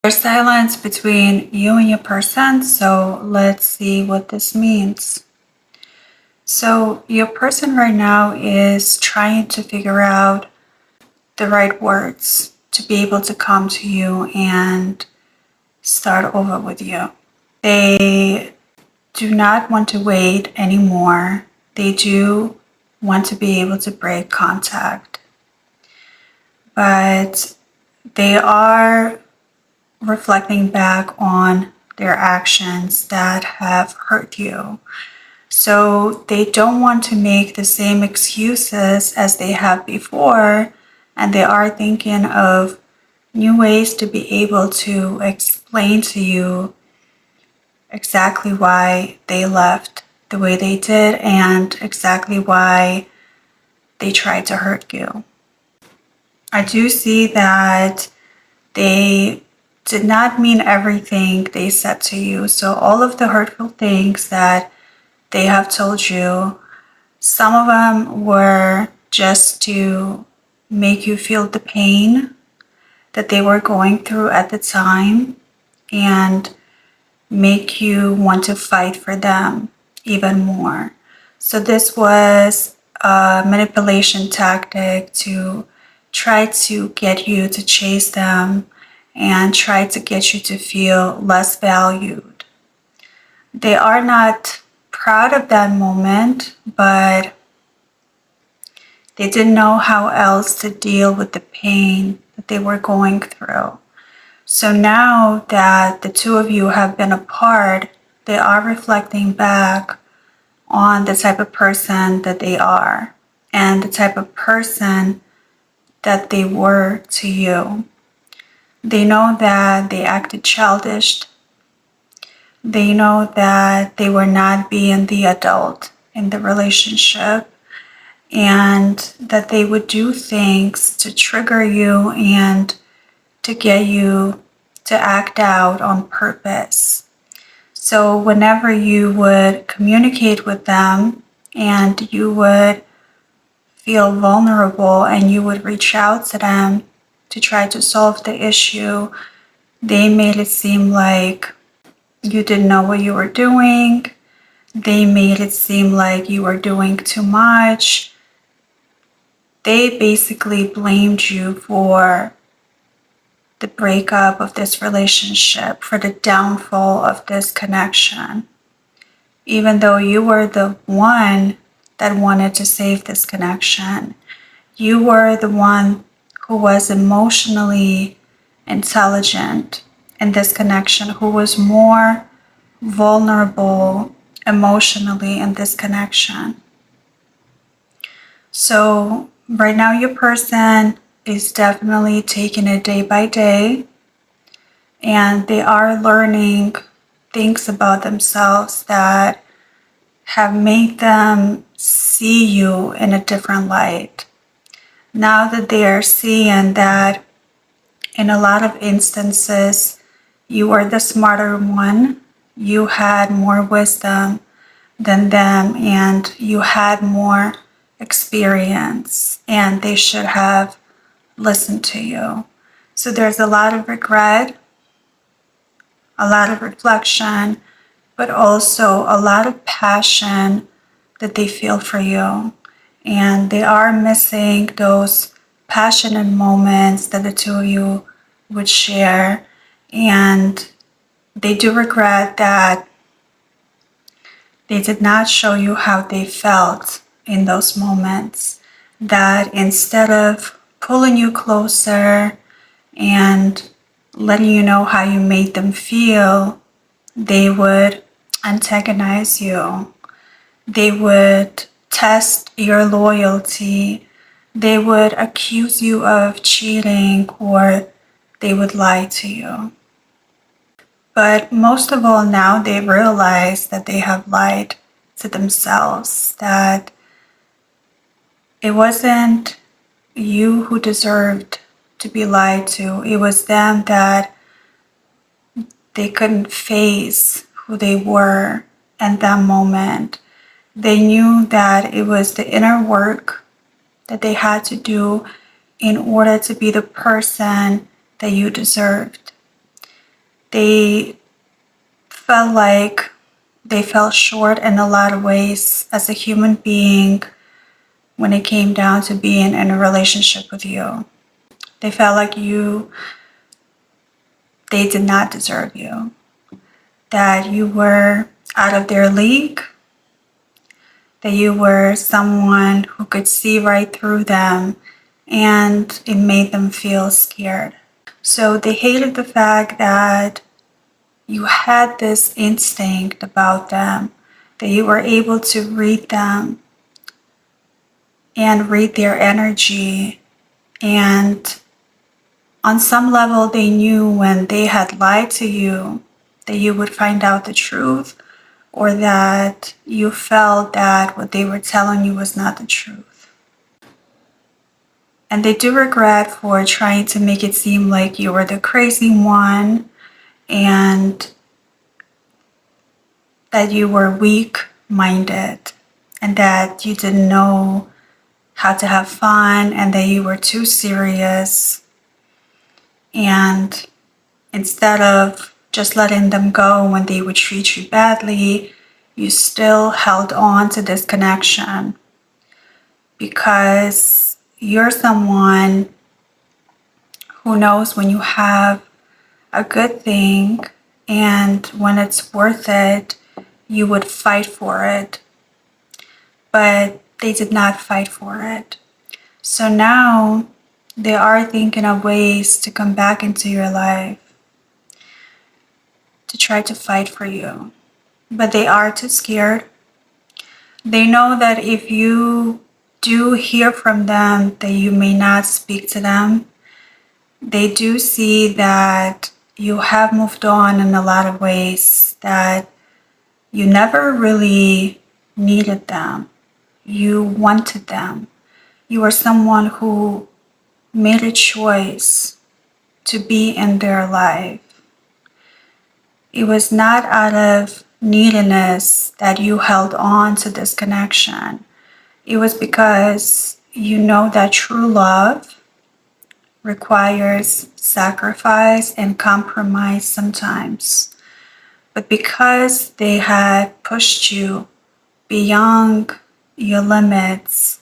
There's silence between you and your person, so let's see what this means. So your person right now is trying to figure out the right words to be able to come to you and start over with you. They do not want to wait anymore. They do want to be able to break contact, but they are reflecting back on their actions that have hurt you. So they don't want to make the same excuses as they have before, and they are thinking of new ways to be able to explain to you exactly why they left the way they did and exactly why they tried to hurt you. I do see that they did not mean everything they said to you. So all of the hurtful things that they have told you, some of them were just to make you feel the pain that they were going through at the time and make you want to fight for them even more. So this was a manipulation tactic to try to get you to chase them and try to get you to feel less valued. They are not proud of that moment, but they didn't know how else to deal with the pain that they were going through. So now that the two of you have been apart, they are reflecting back on the type of person that they are and the type of person that they were to you. They know that they acted childish. They know that they were not being the adult in the relationship and that they would do things to trigger you and to get you to act out on purpose. So whenever you would communicate with them and you would feel vulnerable and you would reach out to them to try to solve the issue, they made it seem like you didn't know what you were doing. They made it seem like you were doing too much. They basically blamed you for the breakup of this relationship, for the downfall of this connection, even though you were the one that wanted to save this connection. You were the one who was emotionally intelligent in this connection, who was more vulnerable emotionally in this connection. So right now your person is definitely taking it day by day, and they are learning things about themselves that have made them see you in a different light. Now that they are seeing that in a lot of instances you were the smarter one, you had more wisdom than them, and you had more experience, and they should have listened to you. So there's a lot of regret, a lot of reflection, but also a lot of passion that they feel for you. And they are missing those passionate moments that the two of you would share. And they do regret that they did not show you how they felt in those moments. That instead of pulling you closer and letting you know how you made them feel, they would antagonize you. They would test your loyalty. They would accuse you of cheating, or they would lie to you. But most of all, now they realize that they have lied to themselves, that it wasn't you who deserved to be lied to. It was them, that they couldn't face who they were in that moment. They knew that it was the inner work that they had to do in order to be the person that you deserved. They felt like they fell short in a lot of ways as a human being when it came down to being in a relationship with you. They felt like they did not deserve you, that you were out of their league, that you were someone who could see right through them, and it made them feel scared. So they hated the fact that you had this instinct about them, that you were able to read them and read their energy. And on some level, they knew when they had lied to you that you would find out the truth, or that you felt that what they were telling you was not the truth. And they do regret for trying to make it seem like you were the crazy one and that you were weak-minded and that you didn't know how to have fun and that you were too serious. And instead of just letting them go when they would treat you badly, you still held on to this connection because you're someone who knows when you have a good thing and when it's worth it, you would fight for it. But they did not fight for it. So now they are thinking of ways to come back into your life, to try to fight for you. But they are too scared. They know that if you do hear from them, that you may not speak to them. They do see that you have moved on in a lot of ways, that you never really needed them. You wanted them. You were someone who made a choice to be in their life. It was not out of neediness that you held on to this connection. It was because you know that true love requires sacrifice and compromise sometimes. But because they had pushed you beyond your limits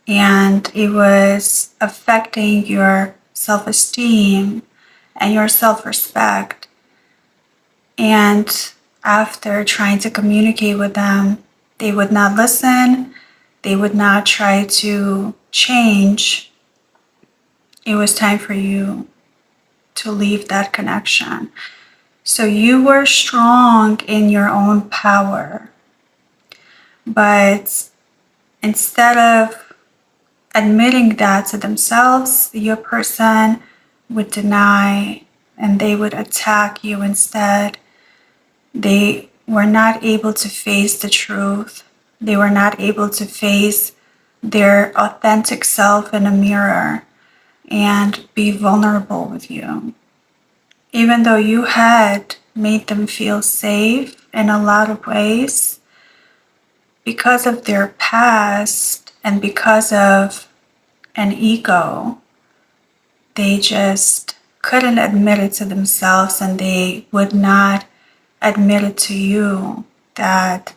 and it was affecting your self-esteem and your self-respect, and after trying to communicate with them, they would not listen, they would not try to change, it was time for you to leave that connection. So you were strong in your own power, but instead of admitting that to themselves, your person would deny and they would attack you instead. They were not able to face the truth. They were not able to face their authentic self in a mirror and be vulnerable with you. Even though you had made them feel safe in a lot of ways, because of their past and because of an ego, they just couldn't admit it to themselves, and they would not admit it to you that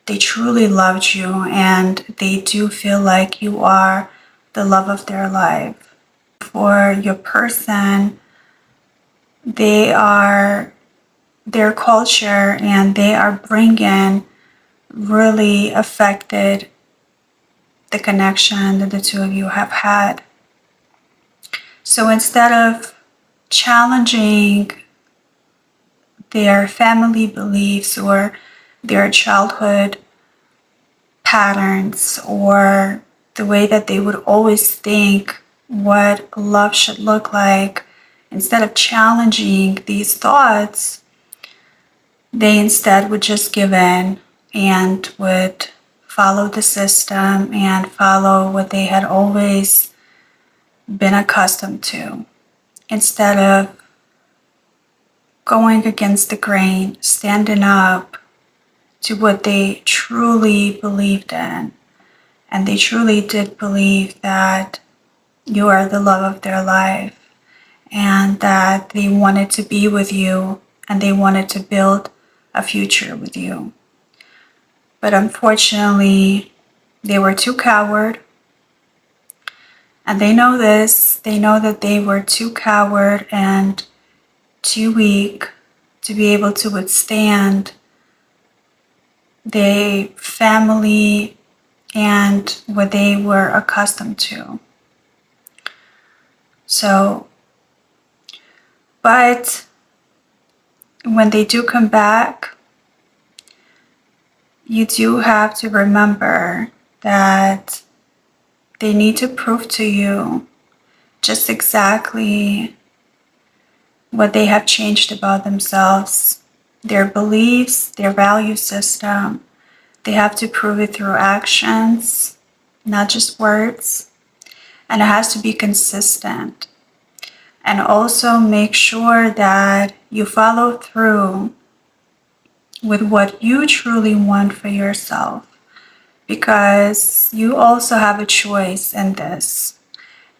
they truly loved you and they do feel like you are the love of their life. For your person, their culture and they are bringing really affected the connection that the two of you have had. So instead of challenging their family beliefs or their childhood patterns or the way that they would always think what love should look like, instead of challenging these thoughts, they instead would just give in and would follow the system and follow what they had always been accustomed to, instead of going against the grain, standing up to what they truly believed in. And they truly did believe that you are the love of their life and that they wanted to be with you and they wanted to build a future with you. But unfortunately, they were too coward. And they know this. They know that they were too coward and too weak to be able to withstand the family and what they were accustomed to. So, but when they do come back, you do have to remember that they need to prove to you just exactly what they have changed about themselves, their beliefs, their value system. They have to prove it through actions, not just words. And it has to be consistent. And also make sure that you follow through with what you truly want for yourself, because you also have a choice in this.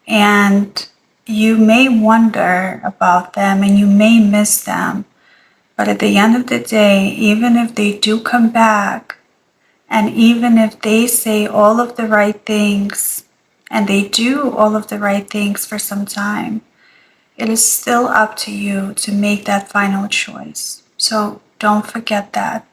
And you may wonder about them and you may miss them. But at the end of the day, even if they do come back, and even if they say all of the right things, and they do all of the right things for some time, it is still up to you to make that final choice. So don't forget that.